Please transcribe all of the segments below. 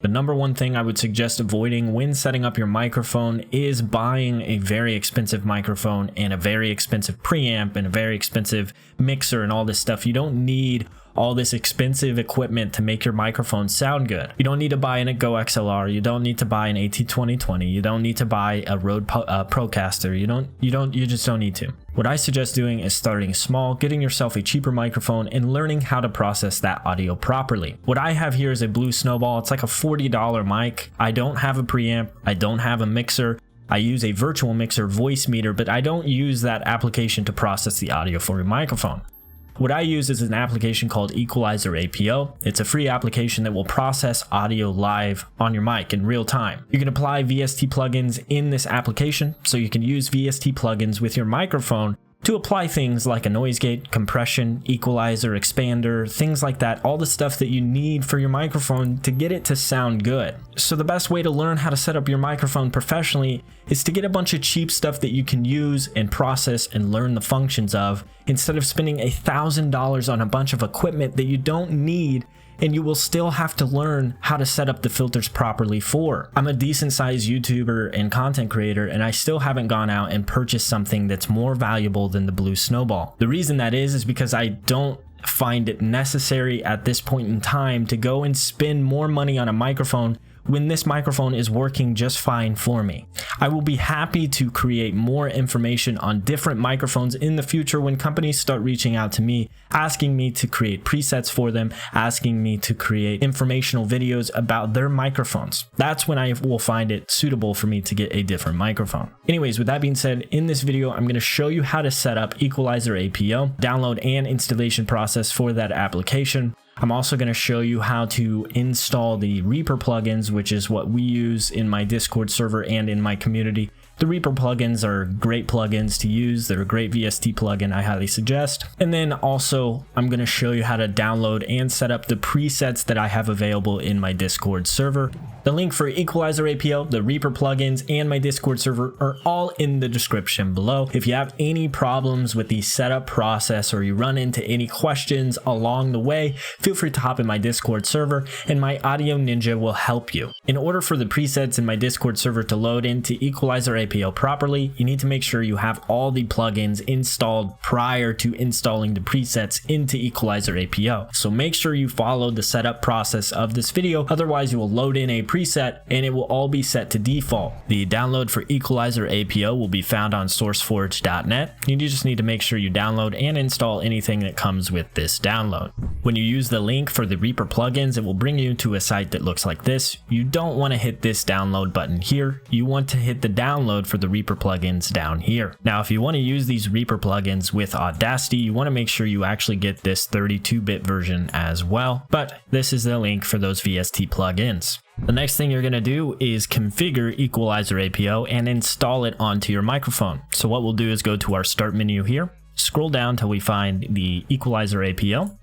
The number one thing I would suggest avoiding when setting up your microphone is buying a very expensive microphone and a very expensive preamp and a very expensive mixer and all this stuff. You don't need all this expensive equipment to make your microphone sound good. You don't need to buy an Go XLR. You don't need to buy an AT2020. You don't need to buy a Rode Procaster. You just don't need to. What I suggest doing is starting small, getting yourself a cheaper microphone and learning how to process that audio properly. What I have here is a Blue Snowball. It's like a $40 mic. I don't have a preamp. I don't have a mixer. I use a virtual mixer voice meter, but I don't use that application to process the audio for your microphone. What I use is an application called Equalizer APO. It's a free application that will process audio live on your mic in real time. You can apply VST plugins in this application, so you can use VST plugins with your microphone to apply things like a noise gate, compression, equalizer, expander, things like that, all the stuff that you need for your microphone to get it to sound good. So the best way to learn how to set up your microphone professionally is to get a bunch of cheap stuff that you can use and process and learn the functions of, instead of spending $1,000 on a bunch of equipment that you don't need and you will still have to learn how to set up the filters properly for. I'm a decent sized YouTuber and content creator, and I still haven't gone out and purchased something that's more valuable than the Blue Snowball. The reason that is because I don't find it necessary at this point in time to go and spend more money on a microphone when this microphone is working just fine for me. I will be happy to create more information on different microphones in the future when companies start reaching out to me, asking me to create presets for them, asking me to create informational videos about their microphones. That's when I will find it suitable for me to get a different microphone. Anyways, with that being said, in this video, I'm going to show you how to set up Equalizer APO, download and installation process for that application. I'm also going to show you how to install the Reaper plugins, which is what we use in my Discord server and in my community. The Reaper plugins are great plugins to use. They're a great VST plugin I highly suggest. And then also, I'm going to show you how to download and set up the presets that I have available in my Discord server. The link for Equalizer APO, the Reaper plugins, and my Discord server are all in the description below. If you have any problems with the setup process or you run into any questions along the way, feel free to hop in my Discord server and my Audio Ninja will help you. In order for the presets in my Discord server to load into Equalizer APO properly, you need to make sure you have all the plugins installed prior to installing the presets into Equalizer APO. So make sure you follow the setup process of this video, otherwise you will load in a preset and it will all be set to default. The download for Equalizer APO will be found on sourceforge.net. You just need to make sure you download and install anything that comes with this download. When you use the link for the Reaper plugins, it will bring you to a site that looks like this. You don't want to hit this download button here. You want to hit the download for the Reaper plugins down here. Now, if you want to use these Reaper plugins with Audacity, you want to make sure you actually get this 32-bit version as well. But this is the link for those VST plugins. The next thing you're going to do is configure Equalizer APO and install it onto your microphone. So what we'll do is go to our start menu here, scroll down till we find the Equalizer APO.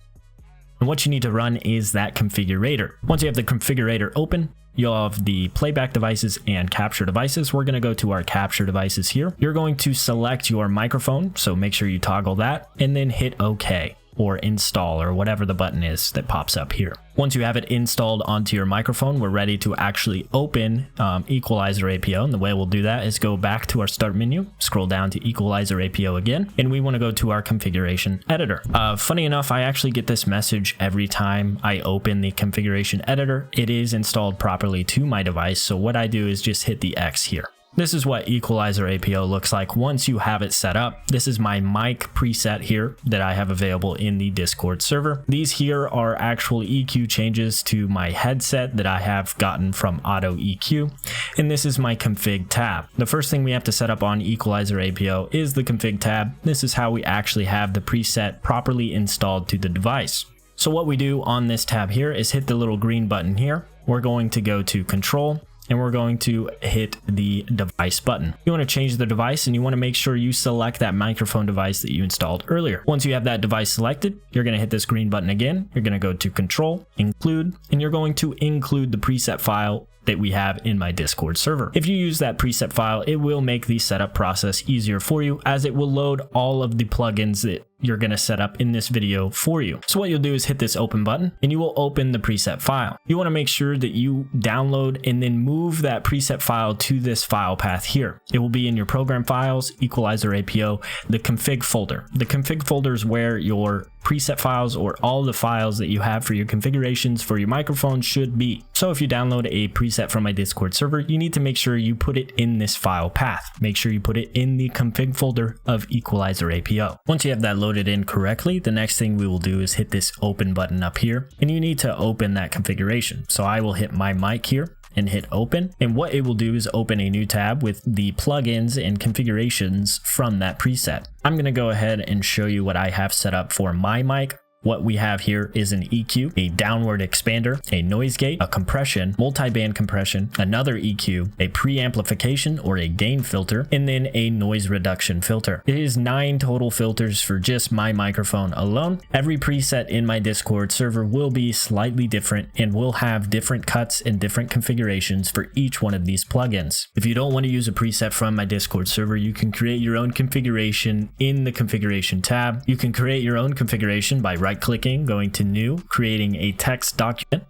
And what you need to run is that configurator. Once you have the configurator open, you'll have the playback devices and capture devices. We're going to go to our capture devices here. You're going to select your microphone, so make sure you toggle that and then hit OK or install or whatever the button is that pops up here. Once you have it installed onto your microphone, we're ready to actually open Equalizer APO. And the way we'll do that is go back to our start menu, scroll down to Equalizer APO again, and we want to go to our configuration editor. Funny enough, I actually get this message every time I open the configuration editor. It is installed properly to my device. So what I do is just hit the X here. This is what Equalizer APO looks like once you have it set up. This is my mic preset here that I have available in the Discord server. These here are actual EQ changes to my headset that I have gotten from Auto EQ. And this is my config tab. The first thing we have to set up on Equalizer APO is the config tab. This is how we actually have the preset properly installed to the device. So what we do on this tab here is hit the little green button here. We're going to go to Control, and we're going to hit the device button. You want to change the device and you want to make sure you select that microphone device that you installed earlier. Once you have that device selected, you're going to hit this green button again. You're going to go to Control, Include, and you're going to include the preset file that we have in my Discord server. If you use that preset file, it will make the setup process easier for you, as it will load all of the plugins that you're going to set up in this video for you. So what you'll do is hit this open button and you will open the preset file. You want to make sure that you download and then move that preset file to this file path here. It will be in your program files, Equalizer APO, the config folder. The config folder is where your preset files or all the files that you have for your configurations for your microphone should be. So if you download a preset from my Discord server, you need to make sure you put it in this file path. Make sure you put it in the config folder of Equalizer APO. Once you have that loaded in correctly, the next thing we will do is hit this open button up here, and you need to open that configuration. So I will hit my mic here and hit open, and what it will do is open a new tab with the plugins and configurations from that preset. I'm going to go ahead and show you what I have set up for my mic. What we have here is an EQ, a downward expander, a noise gate, a compression, multi-band compression, another EQ, a preamplification or a gain filter, and then a noise reduction filter. It is 9 total filters for just my microphone alone. Every preset in my Discord server will be slightly different and will have different cuts and different configurations for each one of these plugins. If you don't want to use a preset from my Discord server, you can create your own configuration in the configuration tab. You can create your own configuration by right-clicking, going to new, creating a text document,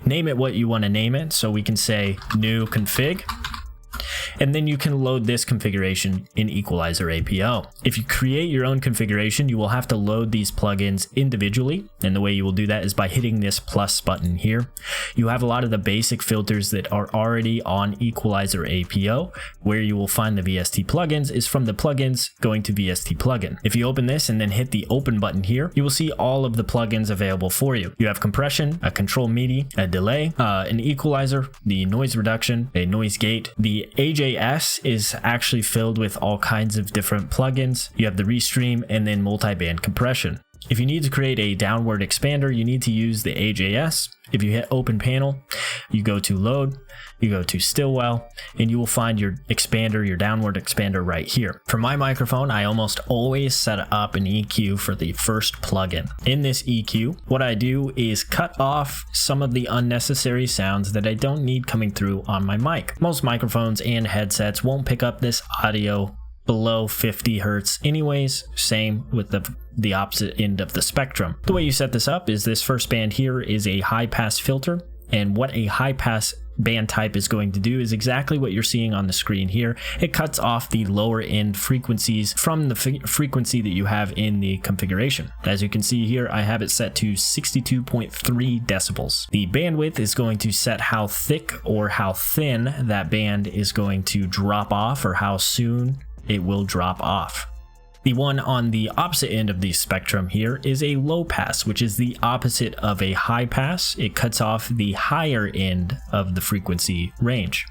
name it what you want to name it. So we can say new config, and then you can load this configuration in Equalizer APO. If you create your own configuration, you will have to load these plugins individually, and the way you will do that is by hitting this plus button here. You have a lot of the basic filters that are already on Equalizer APO. Where you will find the VST plugins is from the plugins, going to VST plugin. If you open this and then hit the open button here, you will see all of the plugins available for you. You have compression, a control MIDI, a delay, an equalizer, the noise reduction, a noise gate. The AJS is actually filled with all kinds of different plugins. You have the restream and then multi-band compression. If you need to create a downward expander, you need to use the AJS. If you hit open panel, you go to load, you go to Stillwell, and you will find your expander, your downward expander right here. For my microphone, I almost always set up an EQ for the first plugin. In this EQ, what I do is cut off some of the unnecessary sounds that I don't need coming through on my mic. Most microphones and headsets won't pick up this audio below 50 hertz anyways, same with the opposite end of the spectrum. The way you set this up is this first band here is a high pass filter, and what a high pass band type is going to do is exactly what you're seeing on the screen here. It cuts off the lower end frequencies from the frequency that you have in the configuration. As you can see here, I have it set to 62.3 decibels. The bandwidth is going to set how thick or how thin that band is going to drop off, or how soon it will drop off. The one on the opposite end of the spectrum here is a low pass, which is the opposite of a high pass. It cuts off the higher end of the frequency range.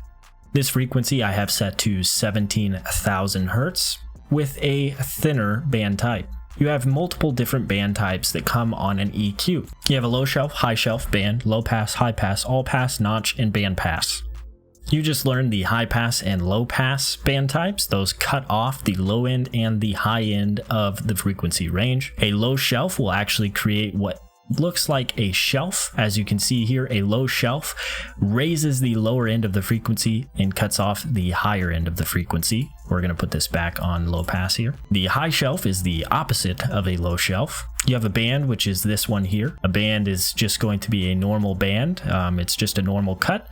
This frequency I have set to 17,000 hertz with a thinner band type. You have multiple different band types that come on an EQ. You have a low shelf, high shelf band, low pass, high pass, all pass, notch, and band pass. You just learned the high pass and low pass band types. Those cut off the low end and the high end of the frequency range. A low shelf will actually create what looks like a shelf. As you can see here, a low shelf raises the lower end of the frequency and cuts off the higher end of the frequency. We're going to put this back on low pass here. The high shelf is the opposite of a low shelf. You have a band, which is this one here. A band is just going to be a normal band. It's just a normal cut,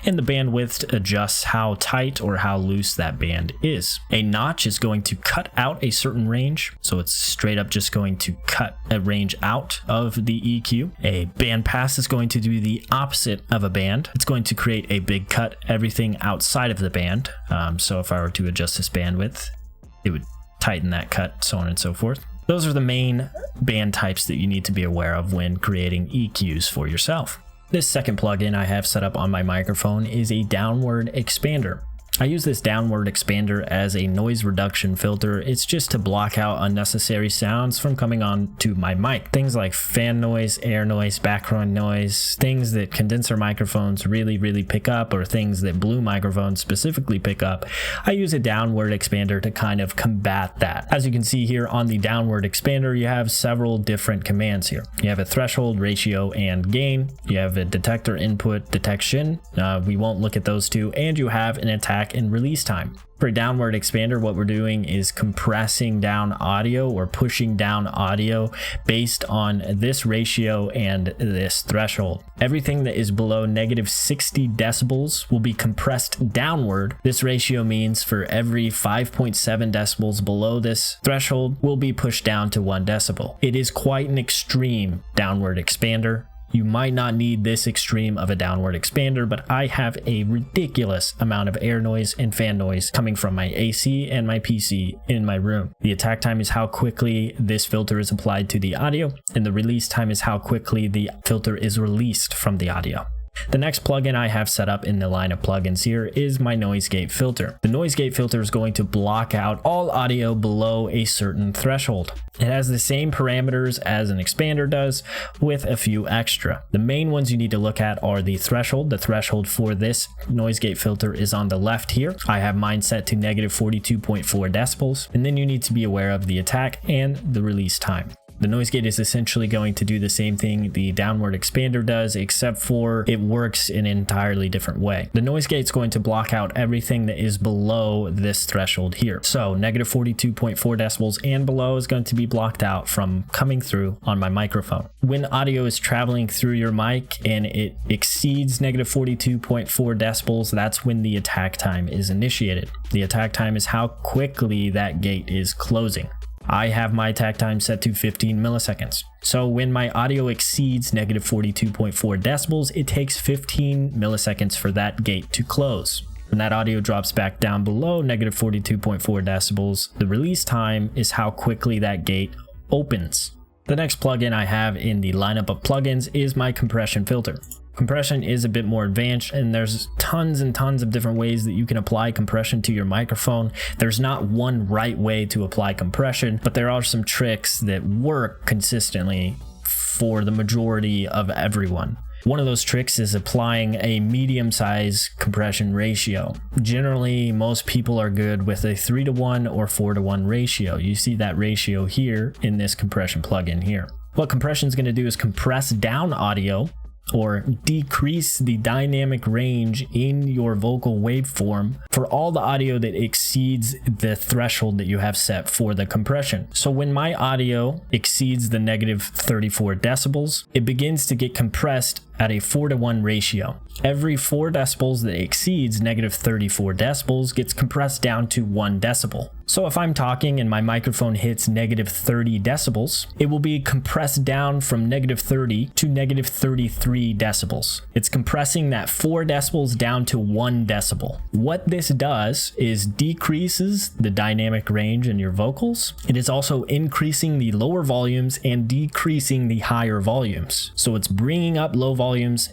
and the bandwidth adjusts how tight or how loose that band is. A notch is going to cut out a certain range, so it's straight up just going to cut a range out of the EQ. A band pass is going to do the opposite of a band. It's going to create a big cut, everything outside of the band. So if I were to adjust this bandwidth, it would tighten that cut, so on and so forth. Those are the main band types that you need to be aware of when creating EQs for yourself. This second plugin I have set up on my microphone is a downward expander. I use this downward expander as a noise reduction filter. It's just to block out unnecessary sounds from coming on to my mic. Things like fan noise, air noise, background noise, things that condenser microphones really pick up, or things that blue microphones specifically pick up. I use a downward expander to kind of combat that. As you can see here on the downward expander, you have several different commands here. You have a threshold, ratio, and gain. You have a detector input detection. We won't look at those two. And you have an attack and release time. For a downward expander, what we're doing is compressing down audio or pushing down audio based on this ratio and this threshold. Everything that is below -60 decibels will be compressed downward. This ratio means for every 5.7 decibels below this threshold will be pushed down to 1 decibel. It is quite an extreme downward expander. You might not need this extreme of a downward expander, but I have a ridiculous amount of air noise and fan noise coming from my AC and my PC in my room. The attack time is how quickly this filter is applied to the audio, and the release time is how quickly the filter is released from the audio. The next plugin I have set up in the line of plugins here is my noise gate filter. The noise gate filter is going to block out all audio below a certain threshold. It has the same parameters as an expander does, with a few extra. The main ones you need to look at are the threshold. The threshold for this noise gate filter is on the left here. I have mine set to -42.4 decibels, and then you need to be aware of the attack and the release time. The noise gate is essentially going to do the same thing the downward expander does, except for it works in an entirely different way. The noise gate is going to block out everything that is below this threshold here. So -42.4 decibels and below is going to be blocked out from coming through on my microphone. When audio is traveling through your mic and it exceeds -42.4 decibels, that's when the attack time is initiated. The attack time is how quickly that gate is closing. I have my attack time set to 15 milliseconds. So when my audio exceeds -42.4 decibels, it takes 15 milliseconds for that gate to close. When that audio drops back down below -42.4 decibels, the release time is how quickly that gate opens. The next plugin I have in the lineup of plugins is my compression filter. Compression is a bit more advanced, and there's tons and tons of different ways that you can apply compression to your microphone. There's not one right way to apply compression, but there are some tricks that work consistently for the majority of everyone. One of those tricks is applying a medium-size compression ratio. Generally, most people are good with a 3:1 or 4:1 ratio. You see that ratio here in this compression plugin here. What compression is going to do is compress down audio, or decrease the dynamic range in your vocal waveform for all the audio that exceeds the threshold that you have set for the compression. So when my audio exceeds the -34 decibels, it begins to get compressed at a 4:1 ratio. Every 4 decibels that exceeds -34 decibels gets compressed down to 1 decibel. So if I'm talking and my microphone hits -30 decibels, it will be compressed down from -30 to -33 decibels. It's compressing that 4 decibels down to 1 decibel. What this does is decreases the dynamic range in your vocals. It is also increasing the lower volumes and decreasing the higher volumes. So it's bringing up low volumes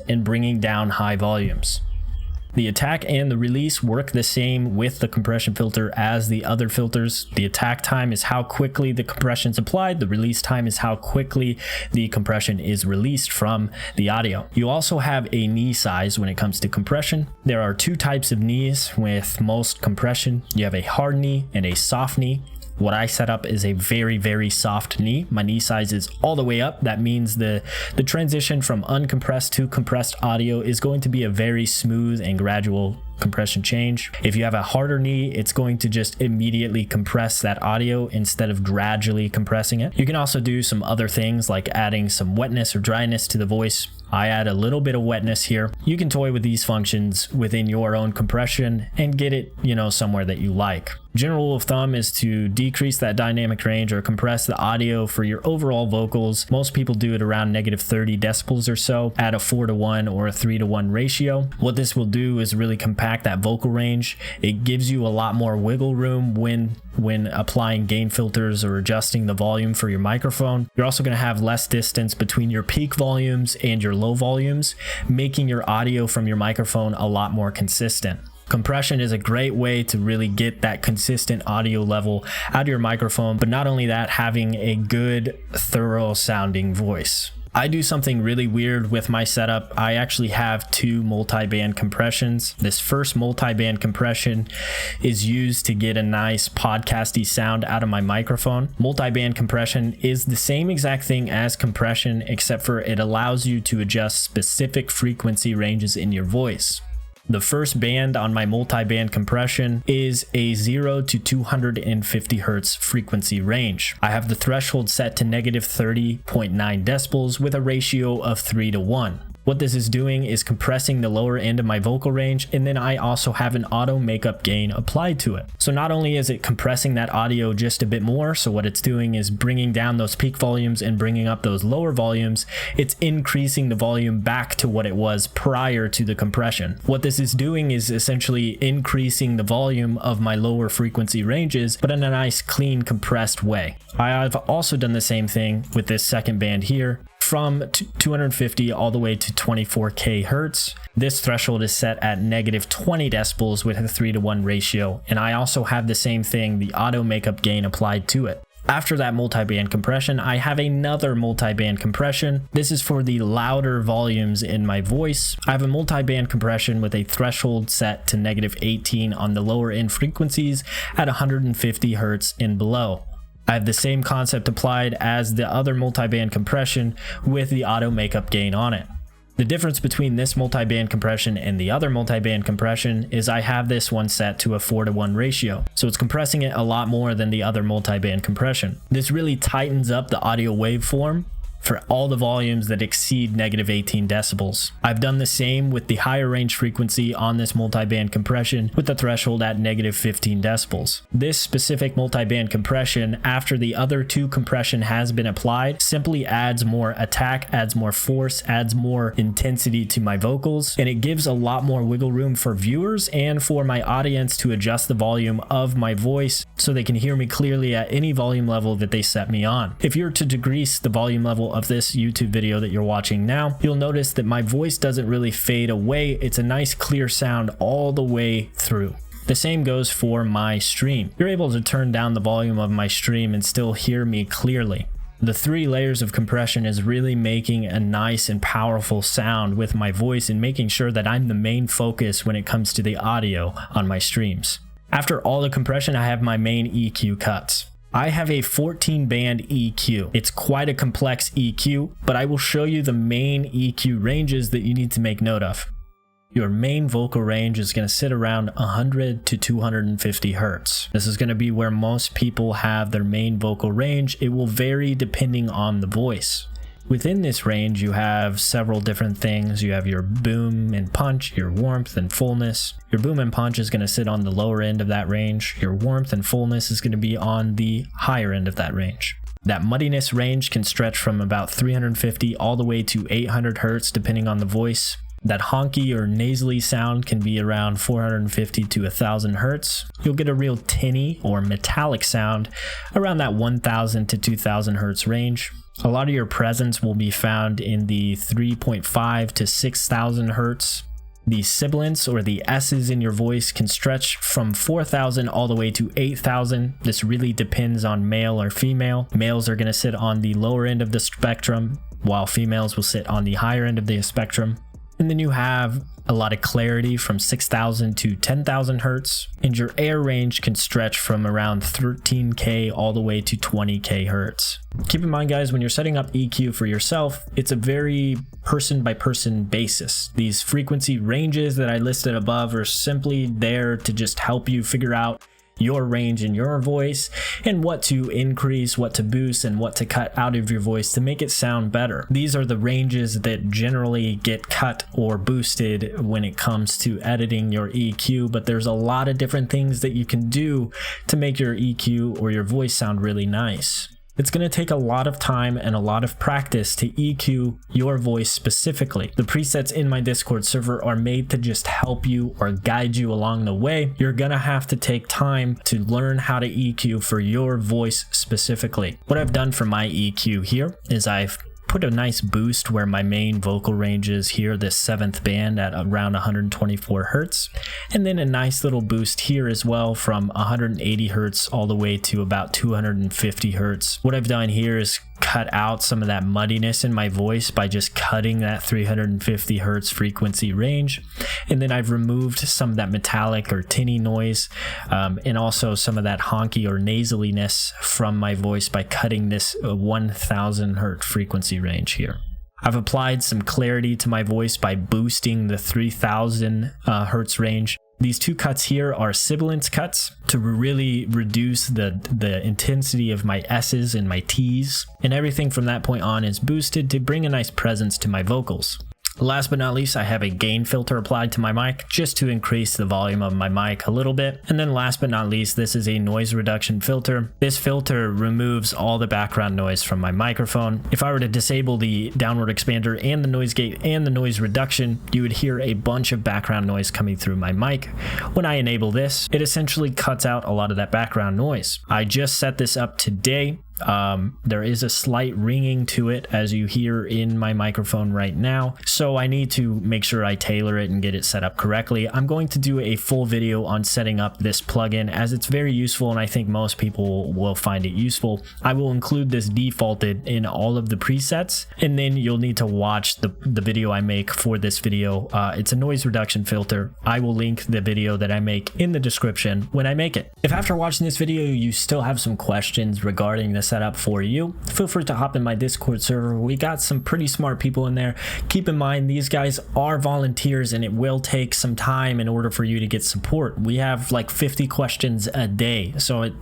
and bringing down high volumes. The attack and the release work the same with the compression filter as the other filters. The attack time is how quickly the compression is applied. The release time is how quickly the compression is released from the audio. You also have a knee size when it comes to compression. There are 2 types of knees with most compression. You have a hard knee and a soft knee. What I set up is a very soft knee. My knee size is all the way up. That means the transition from uncompressed to compressed audio is going to be a very smooth and gradual compression change. If you have a harder knee, it's going to just immediately compress that audio instead of gradually compressing it. You can also do some other things like adding some wetness or dryness to the voice. I add a little bit of wetness here. You can toy with these functions within your own compression and get it, somewhere that you like. General rule of thumb is to decrease that dynamic range or compress the audio for your overall vocals. Most people do it around -30 decibels or so at a 4:1 or a 3:1 ratio. What this will do is really compact that vocal range. It gives you a lot more wiggle room when applying gain filters or adjusting the volume for your microphone. You're also going to have less distance between your peak volumes and your low volumes, making your audio from your microphone a lot more consistent. Compression is a great way to really get that consistent audio level out of your microphone, but not only that, having a good, thorough sounding voice. I do something really weird with my setup. I actually have two multi-band compressions. This first multi-band compression is used to get a nice podcasty sound out of my microphone. Multi-band compression is the same exact thing as compression, except for it allows you to adjust specific frequency ranges in your voice. The first band on my multi-band compression is a 0 to 250 Hz frequency range. I have the threshold set to negative 30.9 decibels with a ratio of 3:1. What this is doing is compressing the lower end of my vocal range, and then I also have an auto makeup gain applied to it. So not only is it compressing that audio just a bit more, so what it's doing is bringing down those peak volumes and bringing up those lower volumes, it's increasing the volume back to what it was prior to the compression. What this is doing is essentially increasing the volume of my lower frequency ranges, but in a nice, clean, compressed way. I've also done the same thing with this second band here. From 250 all the way to 24k hertz. This threshold is set at negative 20 decibels with a 3:1 ratio, and I also have the same thing, the auto makeup gain applied to it. After that multi-band compression, I have another multi-band compression. This is for the louder volumes in my voice. I have a multi-band compression with a threshold set to negative 18 on the lower end frequencies at 150 hertz and below. I have the same concept applied as the other multi-band compression with the auto makeup gain on it. The difference between this multi-band compression and the other multi-band compression is I have this one set to a 4:1 ratio, so it's compressing it a lot more than the other multi-band compression. This really tightens up the audio waveform for all the volumes that exceed negative 18 decibels. I've done the same with the higher range frequency on this multi-band compression with the threshold at negative 15 decibels. This specific multi-band compression, after the other two compression has been applied, simply adds more attack, adds more force, adds more intensity to my vocals, and it gives a lot more wiggle room for viewers and for my audience to adjust the volume of my voice so they can hear me clearly at any volume level that they set me on. If you're to decrease the volume level of this YouTube video that you're watching now, you'll notice that my voice doesn't really fade away. It's a nice clear sound all the way through. The same goes for my stream. You're able to turn down the volume of my stream and still hear me clearly. The 3 layers of compression is really making a nice and powerful sound with my voice and making sure that I'm the main focus when it comes to the audio on my streams. After all the compression, I have my main EQ cuts. I have a 14-band EQ. It's quite a complex EQ, but I will show you the main EQ ranges that you need to make note of. Your main vocal range is going to sit around 100 to 250 hertz. This is going to be where most people have their main vocal range. It will vary depending on the voice. Within this range, you have several different things. You have your boom and punch, your warmth and fullness. Your boom and punch is going to sit on the lower end of that range. Your warmth and fullness is going to be on the higher end of that range. That muddiness range can stretch from about 350 all the way to 800 hertz depending on the voice. That honky or nasally sound can be around 450 to 1000 hertz. You'll get a real tinny or metallic sound around that 1000 to 2000 hertz range. A lot of your presence will be found in the 3.5 to 6000 hertz. The sibilants or the S's in your voice can stretch from 4000 all the way to 8000. This really depends on male or female. Males are going to sit on the lower end of the spectrum, while females will sit on the higher end of the spectrum. And then you have a lot of clarity from 6000 to 10,000 hertz, and your air range can stretch from around 13k all the way to 20k hertz. Keep in mind, guys, when you're setting up EQ for yourself, it's a very person by person basis. These frequency ranges that I listed above are simply there to just help you figure out your range in your voice and what to increase, what to boost, and what to cut out of your voice to make it sound better. These are the ranges that generally get cut or boosted when it comes to editing your EQ, but there's a lot of different things that you can do to make your EQ or your voice sound really nice. It's going to take a lot of time and a lot of practice to EQ your voice specifically. The presets in my Discord server are made to just help you or guide you along the way. You're going to have to take time to learn how to EQ for your voice specifically. What I've done for my EQ here is I've put a nice boost where my main vocal range is here, this 7th band at around 124 hertz, and then a nice little boost here as well from 180 hertz all the way to about 250 hertz. What I've done here is cut out some of that muddiness in my voice by just cutting that 350 hertz frequency range, and then I've removed some of that metallic or tinny noise and also some of that honky or nasaliness from my voice by cutting this 1000 hertz frequency range here. I've applied some clarity to my voice by boosting the 3000 hertz range. These two cuts here are sibilance cuts to really reduce the intensity of my S's and my T's, and everything from that point on is boosted to bring a nice presence to my vocals. Last but not least, I have a gain filter applied to my mic just to increase the volume of my mic a little bit. And then last but not least, this is a noise reduction filter. This filter removes all the background noise from my microphone. If I were to disable the downward expander and the noise gate and the noise reduction, you would hear a bunch of background noise coming through my mic. When I enable this, it essentially cuts out a lot of that background noise. I just set this up today. There is a slight ringing to it as you hear in my microphone right now, so I need to make sure I tailor it and get it set up correctly. I'm going to do a full video on setting up this plugin as it's very useful and I think most people will find it useful. I will include this defaulted in all of the presets, and then you'll need to watch the video I make for this video. It's a noise reduction filter. I will link the video that I make in the description when I make it. If after watching this video you still have some questions regarding this setup for you, feel free to hop in my Discord server. We got some pretty smart people in there. Keep in mind these guys are volunteers and it will take some time in order for you to get support. We have like 50 questions a day, so it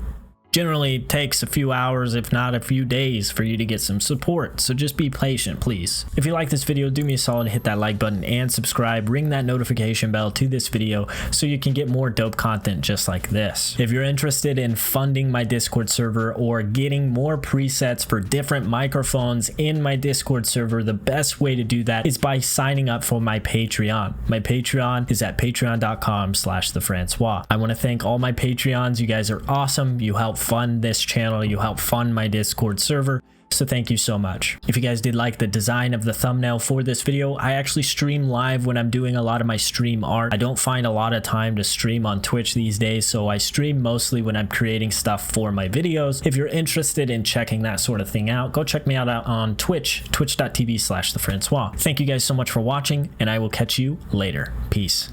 generally takes a few hours, if not a few days, for you to get some support. So just be patient, please. If you like this video, do me a solid, hit that like button and subscribe. Ring that notification bell to this video so you can get more dope content just like this. If you're interested in funding my Discord server or getting more presets for different microphones in my Discord server, the best way to do that is by signing up for my Patreon. My Patreon is at patreon.com/thefrancois. I want to thank all my Patreons. You guys are awesome. You help fund this channel, you help fund my Discord server, so thank you so much. If you guys did like the design of the thumbnail for this video, I actually stream live when I'm doing a lot of my stream art. I don't find a lot of time to stream on Twitch these days, so I stream mostly when I'm creating stuff for my videos. If you're interested in checking that sort of thing out, go check me out on Twitch, twitch.tv/thefrancois. Thank you guys so much for watching, and I will catch you later. Peace.